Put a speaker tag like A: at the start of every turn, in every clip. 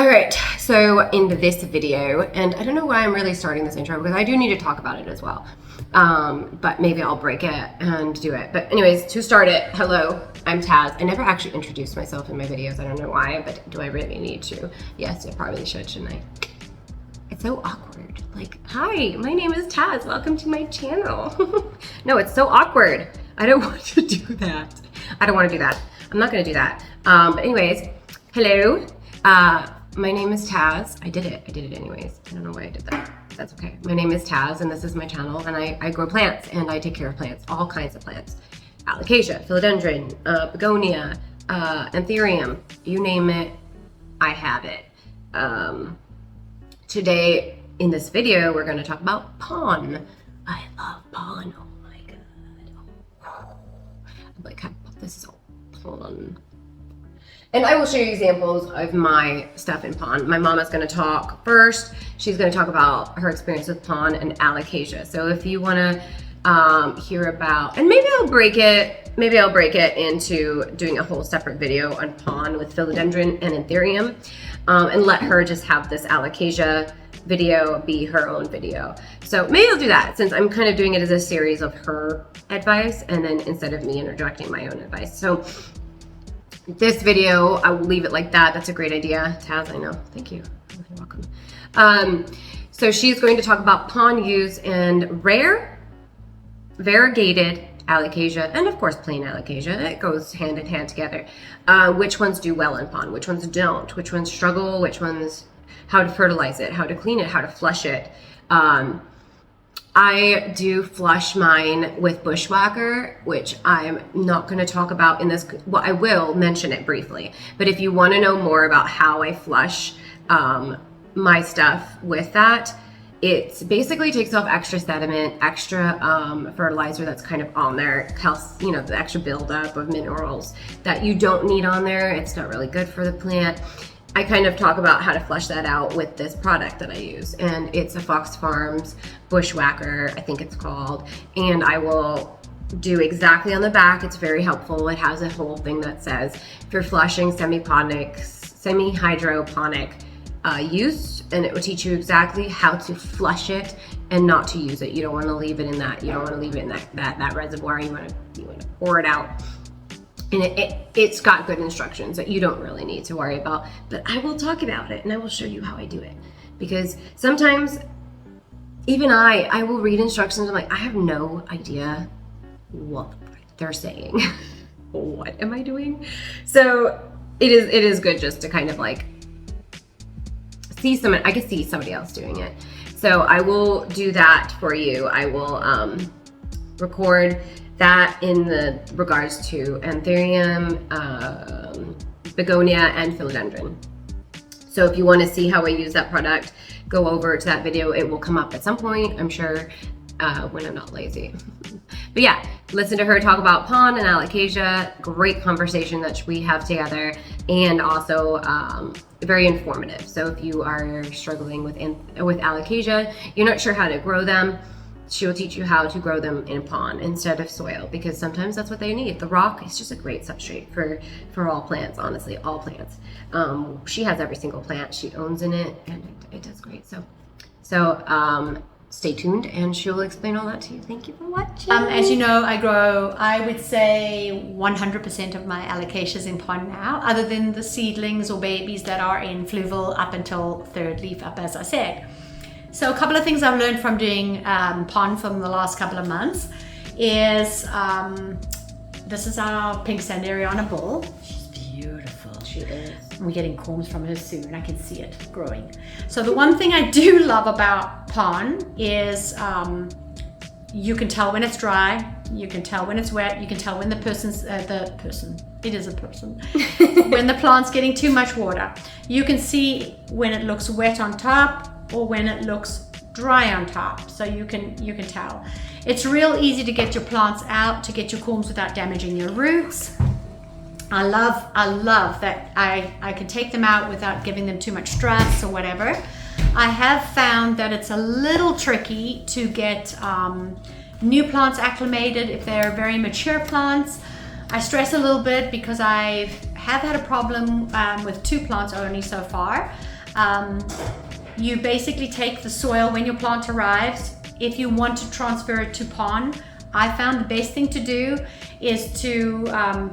A: All right, so in this video, and I don't know why I'm really starting this intro because I do need to talk about it as well, but maybe I'll break it and do it. But anyways, to start it, hello, I'm Taz. I never actually introduced myself in my videos. I don't know why, but do I really need to? Yes, I probably should, shouldn't I? It's so awkward. Like, hi, my name is Taz. Welcome to my channel. No, it's so awkward. I don't want to do that. I don't want to do that. I'm not going to do that. But anyways, hello. My name is Taz. I did it anyways. I don't know why I did that. That's okay. My name is Taz and this is my channel, and I grow plants and I take care of plants, all kinds of plants. Alocasia, philodendron, begonia, anthurium, you name it, I have it. Today in this video, we're going to talk about pawn. I love pawn. Oh my God. I'm like, this is all pawn. And I will show you examples of my stuff in pawn. My mama's gonna talk first. She's gonna talk about her experience with pawn and alocasia. So if you wanna hear about, and maybe I'll break it into doing a whole separate video on pawn with philodendron and anthurium, and let her just have this alocasia video be her own video. So maybe I'll do that since I'm kind of doing it as a series of her advice, and then instead of me interjecting my own advice. So this video, I will leave it like that. That's a great idea. Taz, I know. Thank you. You're welcome. So she's going to talk about pawn use and rare, variegated alocasia, and of course plain alocasia. It goes hand in hand together. Which ones do well in pawn, which ones don't, which ones struggle, which ones, how to fertilize it, how to clean it, how to flush it. I do flush mine with bushwhacker, which I'm not going to talk about in this. Well, I will mention it briefly, but if you want to know more about how I flush my stuff with that, it basically takes off extra sediment, extra fertilizer that's kind of on there, you know, the extra buildup of minerals that you don't need on there. It's not really good for the plant. I kind of talk about how to flush that out with this product that I use, and it's a Fox Farms Bushwhacker, I think it's called, and I will do exactly on the back. It's very helpful. It has a whole thing that says if you're flushing semi-hydroponic use, and it will teach you exactly how to flush it and not to use it. You don't want to leave it in that. You don't want to leave it in that reservoir. You want to pour it out. And it's got good instructions that you don't really need to worry about, but I will talk about it and I will show you how I do it. Because sometimes even I will read instructions. I'm like, I have no idea what they're saying. What am I doing? So it is good just to kind of like see I can see somebody else doing it. So I will do that for you. I will record that in the regards to anthurium, begonia, and philodendron. So if you want to see how I use that product, go over to that video. It will come up at some point, I'm sure, when I'm not lazy. But yeah, listen to her talk about pawn and alocasia. Great conversation that we have together, and also very informative. So if you are struggling with alocasia, you're not sure how to grow them, she will teach you how to grow them in pawn instead of soil, because sometimes that's what they need. The rock is just a great substrate for all plants, honestly, all plants. She has every single plant she owns in it, and it does great. So stay tuned and she'll explain all that to you. Thank you for watching.
B: As you know, I would say 100% of my alocasias in pawn now, other than the seedlings or babies that are in fluval up until third leaf up, as I said. So a couple of things I've learned from doing pawn from the last couple of months is, this is our pink Sanderiana bull. She's beautiful. She is. We're getting corms from her soon. I can see it growing. So the one thing I do love about pawn is you can tell when it's dry, you can tell when it's wet, you can tell when it is a person, when the plant's getting too much water. You can see when it looks wet on top or when it looks dry on top, so you can tell. It's real easy to get your plants out, to get your corms without damaging your roots. I love that I can take them out without giving them too much stress or whatever. I have found that it's a little tricky to get new plants acclimated if they're very mature plants. I stress a little bit because I have had a problem with 2 plants only so far. You basically take the soil when your plant arrives. If you want to transfer it to pond, I found the best thing to do is to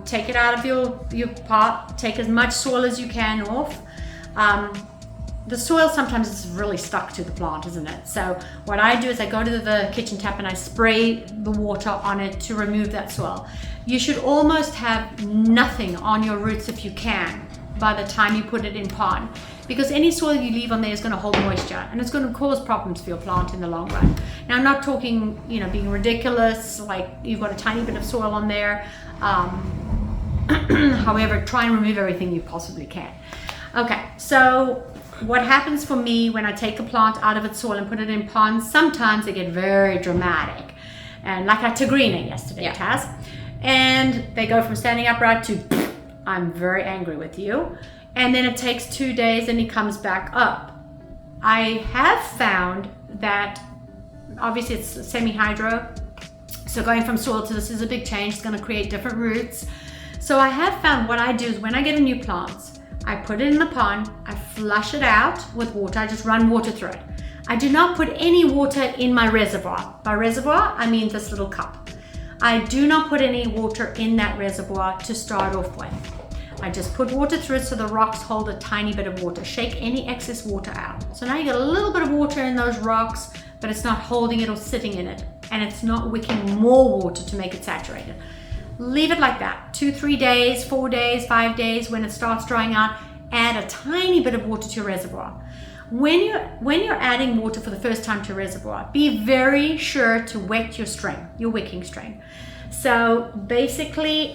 B: take it out of your pot, take as much soil as you can off. The soil sometimes is really stuck to the plant, isn't it? So what I do is I go to the kitchen tap and I spray the water on it to remove that soil. You should almost have nothing on your roots if you can by the time you put it in pond, because any soil you leave on there is going to hold moisture and it's going to cause problems for your plant in the long run. Now, I'm not talking, being ridiculous, like you've got a tiny bit of soil on there. However, try and remove everything you possibly can. Okay, so what happens for me when I take a plant out of its soil and put it in ponds, sometimes they get very dramatic. And like I Tigrina yesterday, Taz. And they go from standing upright to, I'm very angry with you. And then it takes 2 days and he comes back up. I have found that, obviously it's semi-hydro, so going from soil to this is a big change. It's going to create different roots. So I have found what I do is when I get a new plant, I put it in the pond, I flush it out with water, I just run water through it. I do not put any water in my reservoir. By reservoir, I mean this little cup. I do not put any water in that reservoir to start off with. I just put water through it so the rocks hold a tiny bit of water. Shake any excess water out. So now you get a little bit of water in those rocks, but it's not holding it or sitting in it. And it's not wicking more water to make it saturated. Leave it like that, 2-3 days, 4 days, 5 days. When it starts drying out, add a tiny bit of water to your reservoir. When you're adding water for the first time to a reservoir, be very sure to wet your string, your wicking string. So basically,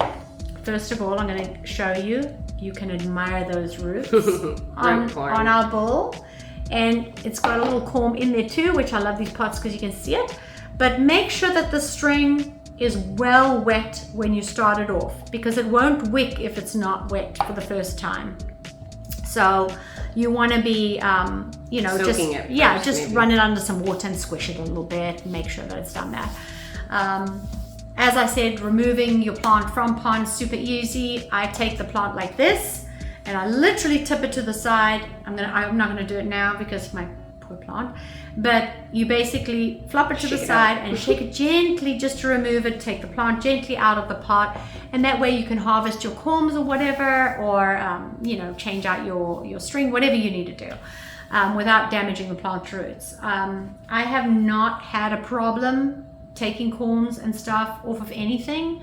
B: first of all, I'm going to show you. You can admire those roots on our bowl. And it's got a little comb in there too, which I love these pots because you can see it. But make sure that the string is well wet when you start it off, because it won't wick if it's not wet for the first time. So you want to be, just run it under some water and squish it a little bit and make sure that it's done that. As I said, removing your plant from pond, super easy. I take the plant like this and I literally tip it to the side. I'm not gonna do it now because my poor plant, but you basically flop it to the side and shake it gently just to remove it. Take the plant gently out of the pot, and that way you can harvest your corms or whatever, or change out your string, whatever you need to do, without damaging the plant roots. I have not had a problem taking corms and stuff off of anything,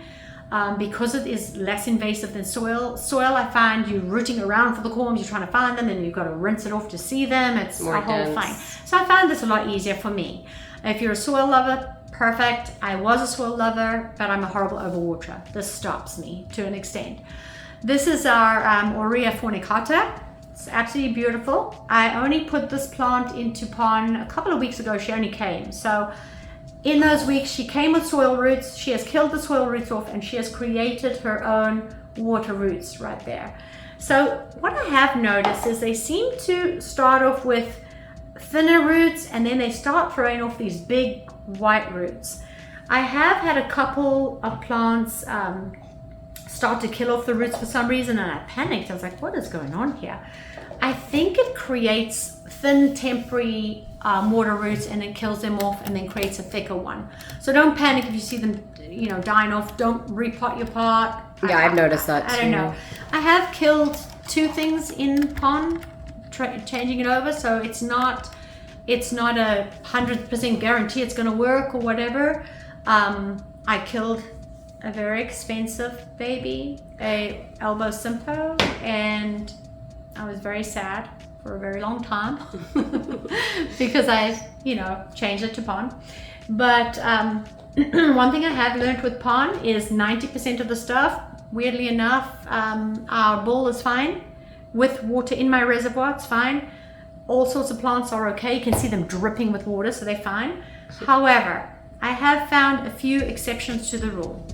B: because it is less invasive than soil. Soil, I find you rooting around for the corms, you're trying to find them, and you've got to rinse it off to see them. It's a whole thing. So I found this a lot easier for me. If you're a soil lover, perfect. I was a soil lover, but I'm a horrible overwaterer. This stops me to an extent. This is our Aurea fornicata. It's absolutely beautiful. I only put this plant into pond a couple of weeks ago. She only came. So in those weeks, she came with soil roots. She has killed the soil roots off and she has created her own water roots right there. So what I have noticed is they seem to start off with thinner roots and then they start throwing off these big white roots. I have had a couple of plants start to kill off the roots for some reason, and I panicked. I was like, what is going on here? I think it creates thin temporary water roots and it kills them off and then creates a thicker one. So don't panic if you see them dying off. Don't repot your pot.
A: Yeah, I've noticed that too.
B: I don't know. I have killed 2 things in pond, changing it over, so it's not a 100% guarantee it's going to work or whatever. I killed a very expensive baby, a elbow simpo, and I was very sad for a very long time because I, changed it to pond. But one thing I have learned with pond is 90% of the stuff, weirdly enough, our bowl is fine. With water in my reservoir, it's fine. All sorts of plants are okay. You can see them dripping with water, so they're fine. However, I have found a few exceptions to the rule.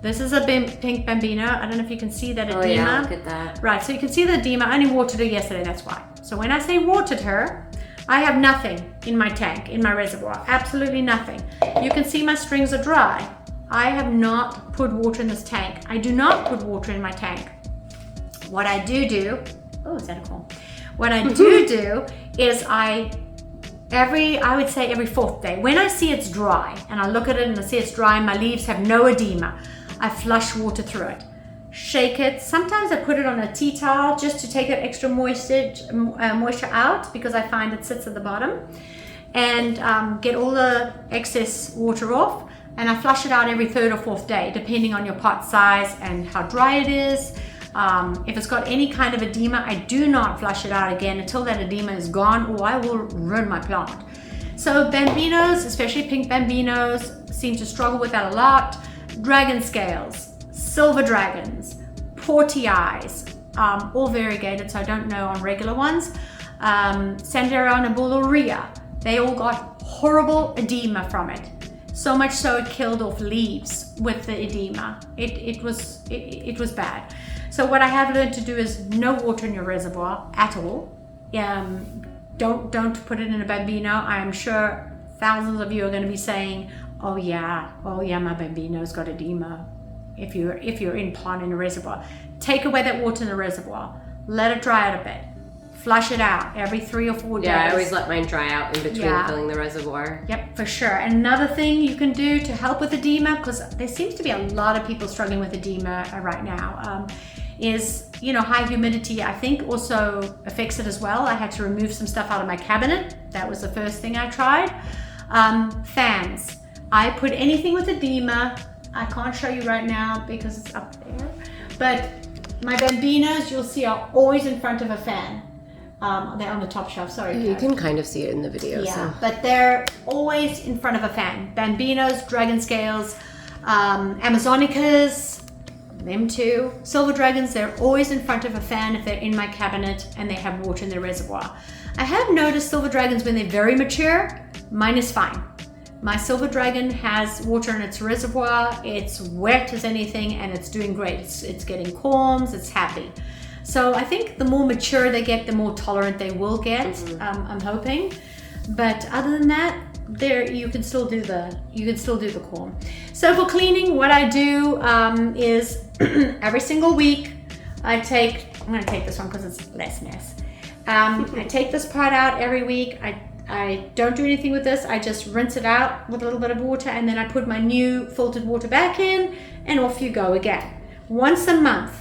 B: This is a pink bambino. I don't know if you can see that edema.
A: Oh yeah, look at that.
B: Right, so you can see the edema. I only watered her yesterday, that's why. So when I say watered her, I have nothing in my tank, in my reservoir. Absolutely nothing. You can see my strings are dry. I have not put water in this tank. I do not put water in my tank. What I do, oh, is that a call? What I do is I would say every 4th day, when I see it's dry and I look at it and I see it's dry and my leaves have no edema, I flush water through it. Shake it. Sometimes I put it on a tea towel just to take that extra moisture out, because I find it sits at the bottom, and get all the excess water off. And I flush it out every 3rd or 4th day, depending on your pot size and how dry it is. If it's got any kind of edema, I do not flush it out again until that edema is gone, or I will ruin my plant. So bambinos, especially pink bambinos, seem to struggle with that a lot. Dragon scales, silver dragons, porty eyes, all variegated, so I don't know on regular ones. Sandera bullaria, they all got horrible edema from it. So much so it killed off leaves with the edema. It was bad. So what I have learned to do is no water in your reservoir at all. Don't put it in a bambino. I am sure thousands of you are going to be saying, oh yeah, my bambino's got edema. If you're in pond in a reservoir, take away that water in the reservoir. Let it dry out a bit. Flush it out every 3 or 4 days.
A: Yeah, I always let mine dry out in between filling the reservoir.
B: Yep, for sure. Another thing you can do to help with edema, because there seems to be a lot of people struggling with edema right now, is, high humidity, I think, also affects it as well. I had to remove some stuff out of my cabinet. That was the first thing I tried. Fans. I put anything with edema. I can't show you right now because it's up there. But my bambinos, you'll see, are always in front of a fan. They're on the top shelf, sorry.
A: You can kind of see it in the video.
B: Yeah,
A: so.
B: But they're always in front of a fan. Bambinos, dragon scales, Amazonicas, them too. Silver dragons, they're always in front of a fan if they're in my cabinet and they have water in their reservoir. I have noticed silver dragons when they're very mature, mine is fine. My silver dragon has water in its reservoir, it's wet as anything, and it's doing great. It's getting corms, it's happy. So I think the more mature they get, the more tolerant they will get. I'm hoping. But other than that, you can still do the corm. So for cleaning, what I do is every single week I'm going to take this one because it's less mess. I take this part out every week. I don't do anything with this. I just rinse it out with a little bit of water, and then I put my new filtered water back in, and off you go again. Once a month,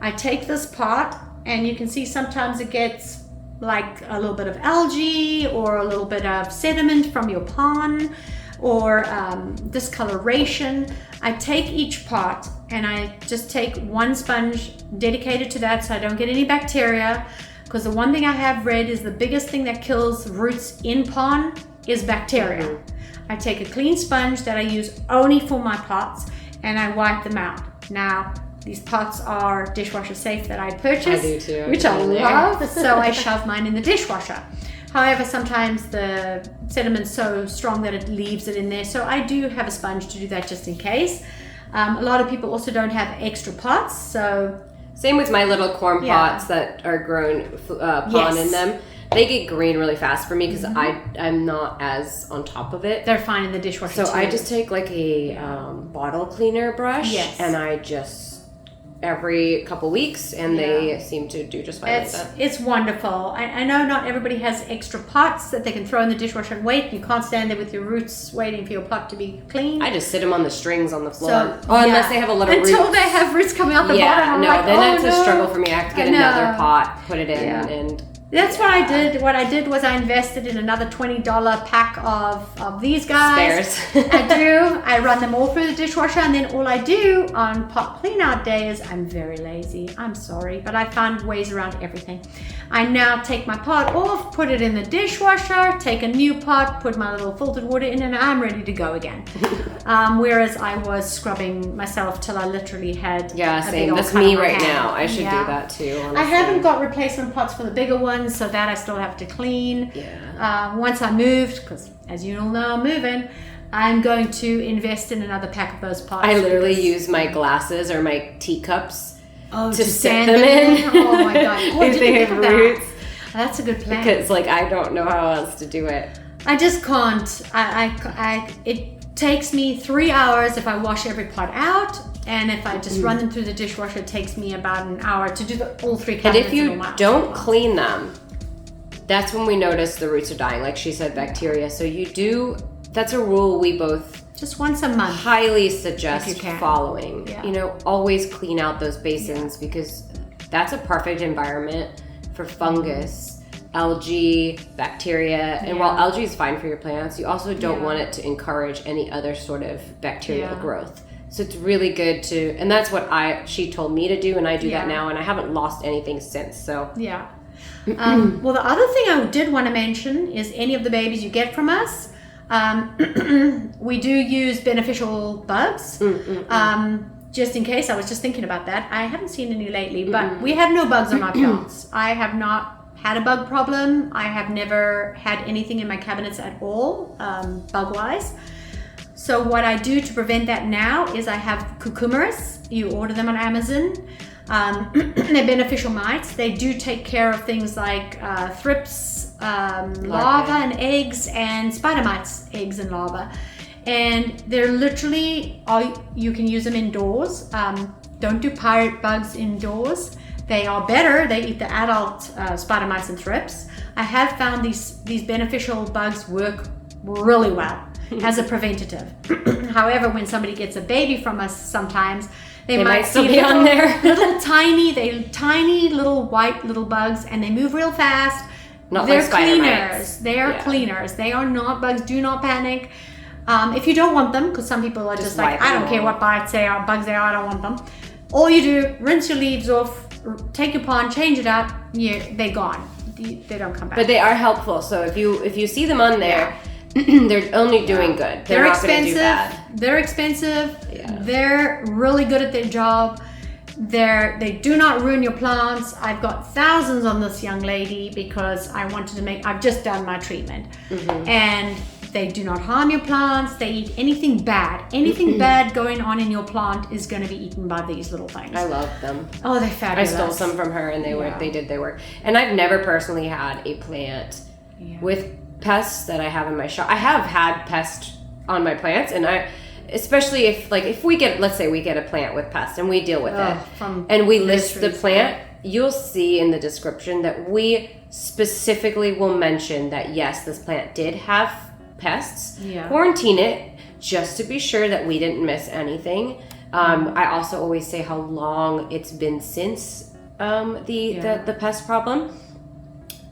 B: I take this pot, and you can see sometimes it gets like a little bit of algae or a little bit of sediment from your pond or discoloration. I take each pot and I just take one sponge dedicated to that so I don't get any bacteria, because the one thing I have read is the biggest thing that kills roots in pond is bacteria. I take a clean sponge that I use only for my pots and I wipe them out. Now, these pots are dishwasher safe that I purchased,
A: I do too,
B: which I love, so I shove mine in the dishwasher. However, sometimes the sediment's so strong that it leaves it in there, so I do have a sponge to do that just in case. A lot of people also don't have extra pots, so...
A: Same with my little corn pots that are grown pond in them. They get green really fast for me because I'm not as on top of it.
B: They're fine in the dishwasher
A: So
B: too.
A: I just take like a bottle cleaner brush and I just every couple weeks, and they seem to do just fine with that.
B: It's wonderful. I know not everybody has extra pots that they can throw in the dishwasher and wait. You can't stand there with your roots waiting for your pot to be clean.
A: I just sit them on the strings on the floor. Unless they have a little
B: Until they have roots coming out the bottom.
A: Then it's a struggle for me. I have to get another pot, put it in, and...
B: That's what I did. What I did was I invested in another $20 pack of these guys.
A: Spares.
B: I run them all through the dishwasher, and then all I do on pot clean out days, I'm very lazy. I'm sorry, but I found ways around everything. I now take my pot off, put it in the dishwasher, take a new pot, put my little filtered water in, and I'm ready to go again. Whereas I was scrubbing myself till I literally had
A: same. That's me right now. I should do that too, honestly.
B: I haven't got replacement pots for the bigger ones, so that I still have to clean. Once I moved, because as you all know I'm moving, I'm going to invest in another pack of those pots.
A: I literally use my glasses or my teacups to
B: set
A: them in.
B: Oh my god!
A: If they have roots.
B: That's a good plan.
A: Because I don't know how else to do it.
B: I just can't. It takes me 3 hours if I wash every pot out, and if I just run them through the dishwasher, it takes me about an hour to do all three cabinets.
A: And if you don't clean them that's when we notice the roots are dying. Like she said, bacteria. So that's a rule we both
B: just once a month
A: highly suggest following.
B: Yeah.
A: Always clean out those basins because that's a perfect environment for fungus, algae, bacteria. And while algae is fine for your plants, you also don't want it to encourage any other sort of bacterial growth. So it's really good and that's what she told me to do, and I do that now, and I haven't lost anything since. So
B: well, the other thing I did want to mention is any of the babies you get from us, we do use beneficial bugs. Just in case, I was just thinking about that. I haven't seen any lately, but we have no bugs on our plants. I have not had a bug problem. I have never had anything in my cabinets at all, bug-wise. So what I do to prevent that now is I have cucumbers. You order them on Amazon. They're beneficial mites. They do take care of things like thrips, larvae and eggs, and spider mites, eggs and larvae. And they're literally, you can use them indoors. Don't do pirate bugs indoors. They are better. They eat the adult spider mites and thrips. I have found these beneficial bugs work really well as a preventative. However, when somebody gets a baby from us, sometimes they might
A: still be on there.
B: tiny little white little bugs, and they move real fast.
A: They're
B: cleaners. They are cleaners. They are not bugs. Do not panic. If you don't want them, because some people are just like, I don't care what bugs they are, I don't want them. All you do, rinse your leaves off, take your pond, change it up, they're gone. They don't come back.
A: But they are helpful. So if you see them on there, they're only doing good. They're not going to do bad.
B: They're expensive. Yeah. They're really good at their job. They do not ruin your plants. I've got thousands on this young lady because I've just done my treatment. And they do not harm your plants. They eat anything bad. Anything bad going on in your plant is going to be eaten by these little things.
A: I love them.
B: Oh, they're fabulous.
A: I stole some from her, and they did their work. And I've never personally had a plant with pests that I have in my shop. I have had pests on my plants, and especially if we get, let's say we get a plant with pests and we deal with it, and we list the plant, you'll see in the description that we specifically will mention that yes, this plant did have pests. Quarantine it just to be sure that we didn't miss anything. I also always say how long it's been since the pest problem.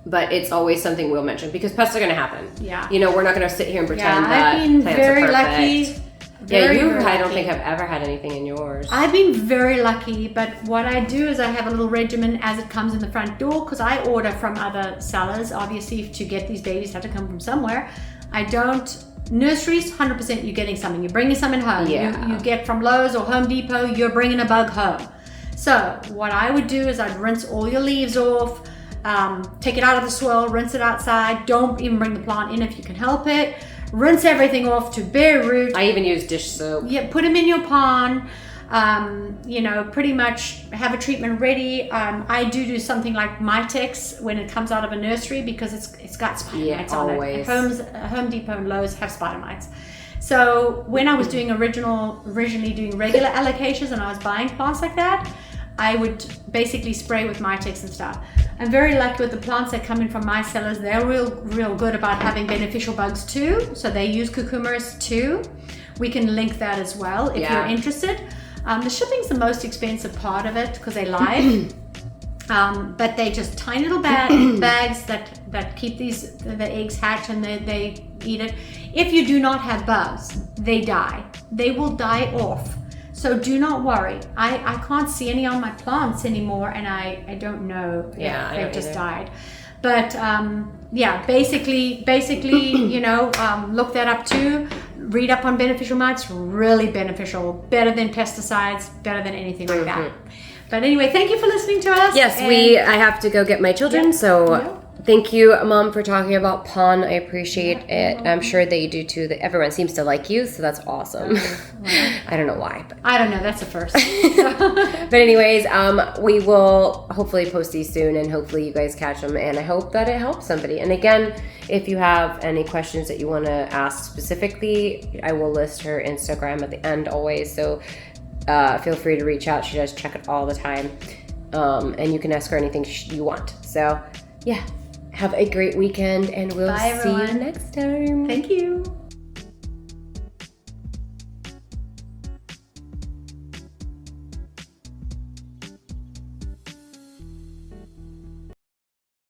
A: But it's always something we'll mention because pests are going to happen. We're not going to sit here and pretend that
B: I've been
A: plants
B: very
A: are perfect.
B: lucky.
A: I don't think I've ever had anything in yours.
B: I've been very lucky, but what I do is I have a little regimen as it comes in the front door, because I order from other sellers. Obviously, to get these babies have to come from somewhere. I don't. Nurseries, 100% you're getting something. You're bringing something home. You get from Lowe's or Home Depot, you're bringing a bug home. So what I would do is I'd rinse all your leaves off, take it out of the soil, rinse it outside. Don't even bring the plant in if you can help it. Rinse everything off to bare root.
A: I even use dish soap.
B: Yeah, put them in your pond. Pretty much have a treatment ready. I do something like Mitex when it comes out of a nursery because it's got spider mites on it. Home Depot and Lowe's have spider mites. So when I was doing originally doing regular allocations and I was buying plants like that, I would basically spray with Mitex and stuff. I'm very lucky with the plants that come in from my sellers. They're real good about having beneficial bugs too. So they use cucumbers too. We can link that as well if you're interested. The shipping's the most expensive part of it because they live. But they just tiny little bags that keep the eggs hatch and they eat it. If you do not have bugs, they die. They will die off. So do not worry. I can't see any on my plants anymore, and I don't know if they've just died. But basically, look that up too. Read up on beneficial mites. Really beneficial. Better than pesticides. Better than anything like that. But anyway, thank you for listening to us.
A: Yes, I have to go get my children. Thank you, Mom, for talking about pond. I appreciate it. I'm sure they do too. Everyone seems to like you, so that's awesome. I don't know why. But.
B: I don't know. That's a first.
A: But anyways, we will hopefully post these soon, and hopefully you guys catch them. And I hope that it helps somebody. And again, if you have any questions that you want to ask specifically, I will list her Instagram at the end always. So feel free to reach out. She does check it all the time. And you can ask her anything you want. So, yeah. Have a great weekend, and we'll
B: Bye,
A: see you
B: everyone.
A: next time.
B: Thank you.